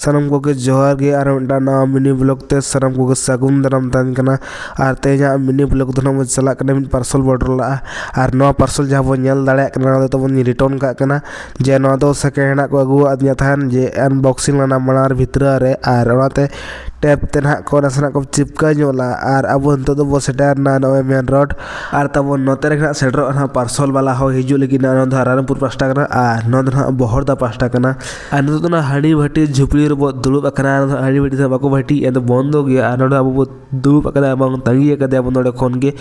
सानम को जोहार गे और नवा मिनी ब्लॉग ते सानम को सागुन दाराम तान कना और तेजा मिनी ब्लॉग दो ना चला पार्सल बॉर्डर ला और नवा पार्सल जहाँ बन नेल दाड़े कना तो बन रिटर्न का कना जे नवा दो सेकेंड को अगु आदिया थान जे अनबॉक्सिंग लाना मनार भितर रे और ओनाते टैप ते ना को नासना को चिपका जोला और अब तो दो बो सेटर ना नवे मेन रोड और तब नोते रे सेटर ना पार्सल वाला हो हिजु लगी ना रामपुर पास्टा कना और नोद ना बहरदा पास्टा कना और नोद ना हाड़ी भाटी झुपड़ी रे दुड़ुब अकना हाड़ी भाटी से बाको भाटी ए बंद गया और अब दुड़ुब अकदा बांग तंगी अकदा अब नोडे खन के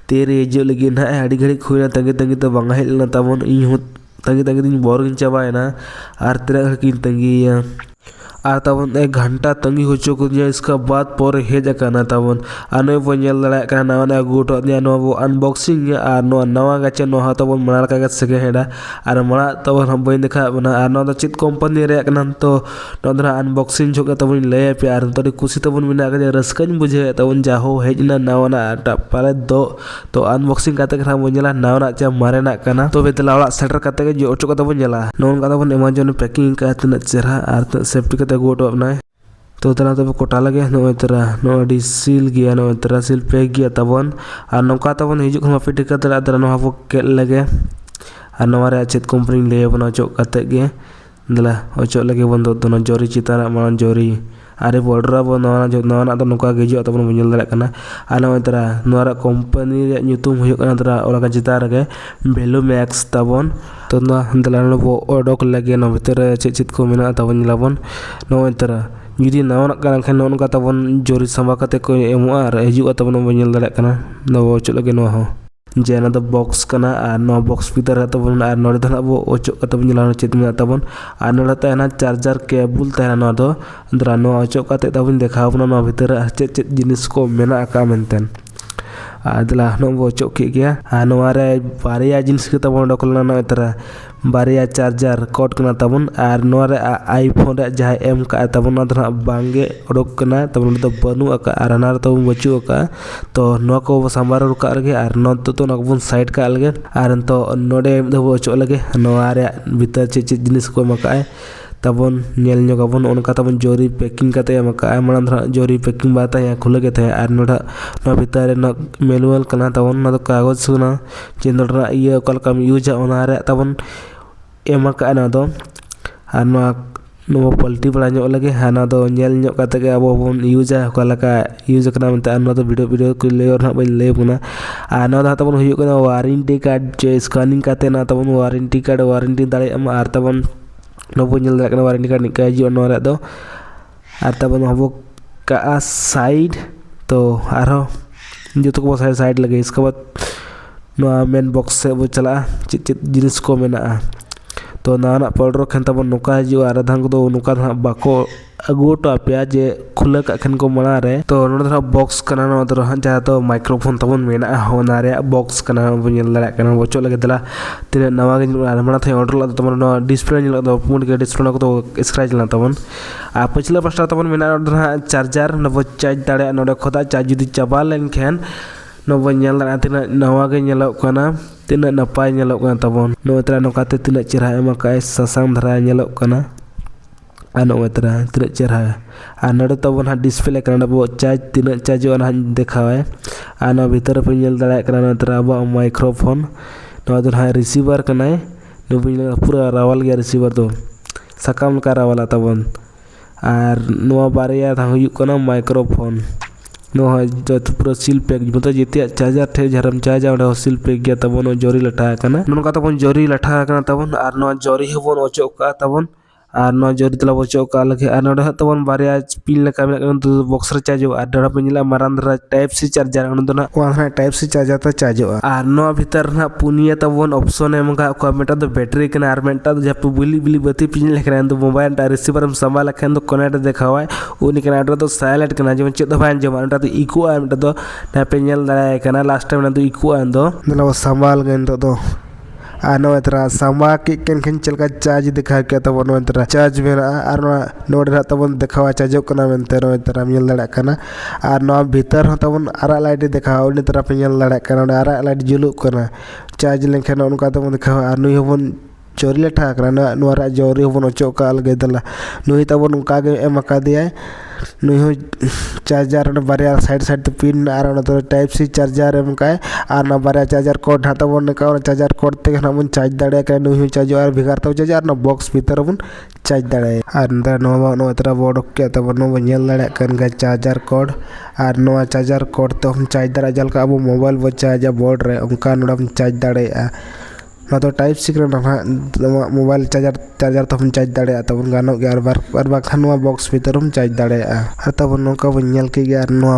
तेरे हिजु लगी ना हाड़ी घड़ी खुना तंगी तंगी तो बांग हेलना तबन इन तंगी तंगी दिन बोर चाबायना और तेरा घड़ी तंगी और तबन 1 घंटा तंगी हो चुका इसका बाद पर हेजना तबन आने बो नवा नवा अगुटो वो अनबॉक्सिंग और नवा गाचे नवा तबन मना का सेकेंड हेड और मना तबन बी देखा और चेक कंपनी रे तो अनबॉक्सिंग जो तबन लय पे और तो खुशी तबन मेना रस्कान बुझे तबन जाहो हेजना नवा पाले दो तो अनबॉक्सिंग करते बन नवा चा मारेना तो बेतला सेटर करते जो ओचो तबन जला नौका तबन अमेजन पैकिंग का तना चेहरा और सेफ्टी गोटो अपना तो तला तब कोटा लगे नो तरह नो सील गया नो तरह सील पे गया तबन और नौका तबन हिजुक हम पे टिका तला तरह नो के लगे और नवा चेत कंपनी ले बना चोक कते गे दला ओचो लगे बन दो जोरी चितारा मान जोरी अरे बॉर्डर अब नवा तो नौका गेजो तबन बन दड़ा कना और नो तरह नवा कंपनी रे ᱧᱩᱛᱩᱢ हुयो कना तरह ओला चिता रे वैल्यू मैक्स तबन तो दला नो ओडोक लगे नो भीतर चेत को मेना तबन लाबन नो तरह जुदी नवा खान नौका तबन जोरी संभा कते को एमो और हिजुआ तबन बन दड़ा कना नो ओचो लगे नो हो जे ना बॉक्स कना और नो बॉक्स भीतर तबन और नोडे धना वो ओचो तबन जला चेत में तबन और नोडे तहना चार्जर केबल तहना नो दो दरा नो ओचो कते तबन देखा नो भीतर चेत चेत जिनिस को मेना का मेनतेन आदला नो वो ओचो के गया और नोरे बारिया जिनिस के तबन डकलना नो तरह बारिया चार्जर कोड कना तबन और नोरे आईफोन रे जहां एम का तबन ना बांगे ओडक कना तबन तो बनु का और ना तो बचु का तो नो को सांबार रुका रगे और नो तो ना बन साइड का अलगे और तो नोडे दो ओचो लगे नोरे भीतर चे जिनिस को मकाए तबन नेल ᱧᱚᱜᱟᱵᱚᱱ उनका तबन जोरी पैकिंग करते मका मन जोरी पैकिंग बात है खुले के थे और नोडा भीतर मैनुअल कना तबन ना कागज सुना जे नोडा ये कल कम यूज ओना रे तबन एमका ना दो और नो पलटी बड़ा लगे हाना दो नेल ᱧᱚᱜ करते के अब बन यूज का यूज करना मनते अन्ना तो वीडियो को ले और ना बन ले बुना और ना तबन हुयो कना वारंटी कार्ड जे स्कैनिंग करते ना तबन वारंटी कार्ड वारंटी दाड़े और तबन नो बन वारंटी कार्ड निका हिजुआ नो दो और तबन हबो का साइड तो आरो जो तो को साइड लगे इसके बाद नो मेन बॉक्स से वो चला चित जिनिस को मेना तो ना पाउडर खान तबन नौका हिजुआ और धांग दो नौका बाको अगुटो पे जे खुले का खान को मना रे तो नो बॉक्स कना नो तो जहाँ तो माइक्रोफोन तबन मेना होना रे बॉक्स कना बन दड़ा कना बचो लगे दला तीन नवा मना थे ऑर्डर ला तबन नो डिस्प्ले तो पुंड के डिस्प्ले को तो स्क्रैच ला तबन आ पछला पास्टा तबन मेना चार्जर नो चार्ज दाड़े नोडे खोदा चार्ज जुदी चाबा लेन खान नो बन तीन नवा के नेलो कना तीन नपाय नेलो कना तबन नो तरा नोकाते तीन चेहरा एमा का ससांग धरा नेलो कना आनो तरह तीन चेहरा और नोडे तबन हाँ डिस्प्ले कना वो चार्ज तीन चार्ज ओना देखावे आनो भीतर पे नेल दड़ा कना तरह अब माइक्रोफोन नो तो हाँ रिसीवर कना नो पूरा रावल गया रिसीवर तो सकाम का रावला तबन और नो बारिया था हुई कना माइक्रोफोन नो जो पूरा सील पैक मतलब जिते चार्जर थे झरम चार्ज और सील पैक गया तबन जोरी लठा कना नोका तबन जोरी लठा कना तबन और नो जोरी हबन ओचो का तबन और नो जोरी तला ओचो का लगे और नोडे तबन बारिया पिन लका तो बॉक्स रे चार्ज और डरा पिनला मारांदरा टाइप सी चार्जर ना वहां टाइप सी चार्जर तो चार्ज और नो भीतर ना पुनिया तबन ऑप्शन है मका को मेटा तो बैटरी कना और मेटा तो जब बुली बुली बत्ती पिन लेखना तो मोबाइल टा रिसीवर में संभाल लखन तो कनेक्ट देखावा उनी कना तो साइलेंट कना जो चेद भान जो मेटा तो इको आ मेटा तो ना पेनल दाड़ा कना लास्ट टाइम ना तो इको आ दो मतलब संभाल गन तो आनो तरह सामा के केन चलका चार्ज दिखा के तब नो तरह चार्ज मेरा और नोडे तबन देखावा चार्ज कना मेनते नो तरह मिल दड़ा कना और नो भीतर हो तबन आरा लाइट देखावा उनी तरह पे मिल दड़ा कना आरा लाइट जुलुक कना चार्ज लेखन उनका तबन देखावा और नुई हबन चोरी लेठा करना नोरा जोरी बन ओचो का अलगे दला नुई तबन उनका के एम का दिया नुई हो चार्जर बारे साइड साइड पिन आर तो टाइप सी चार्जर एम का आर ना बारे चार्जर कोड हाथ बन का चार्जर कोड ते ना बन चार्ज दाड़े का नुई हो चार्ज और भिगार तो चार्जर ना बॉक्स भीतर बन चार्ज दाड़े आर अंदर नो इतना बोर्ड के तब नो बन दाड़े कन का चार्जर कोड आर नो चार्जर कोड तो हम चार्ज दाड़े जल का अब मोबाइल बो चार्ज बोर्ड रे उनका नोडम चार्ज दाड़े ना तो टाइप सी मोबाइल चार्जर तो हम चार्ज दाड़े तब गानों के बार बाखान बॉक्स भीतर हम चार्ज दाड़े तब नौका बन के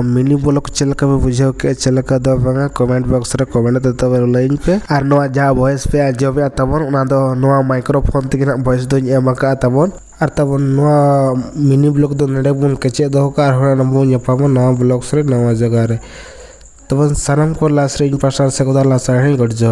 मिनी ब्लॉक चलका बुझे के चलका दो बांगा कमेंट बॉक्स रे कमेंट दे तब लाइन पे और नोआ जहाँ वॉइस पे आजोबे तबन उना दो नोआ माइक्रोफोन तक वॉइस दो एम का तबन और तब मिनी ब्लॉक दो नड़े बन केचे दो का बन नपाम नवा ब्लॉक्स रे नवा जगह रे तब सानम को लास्ट इन पार्सल से लास्ट गड जो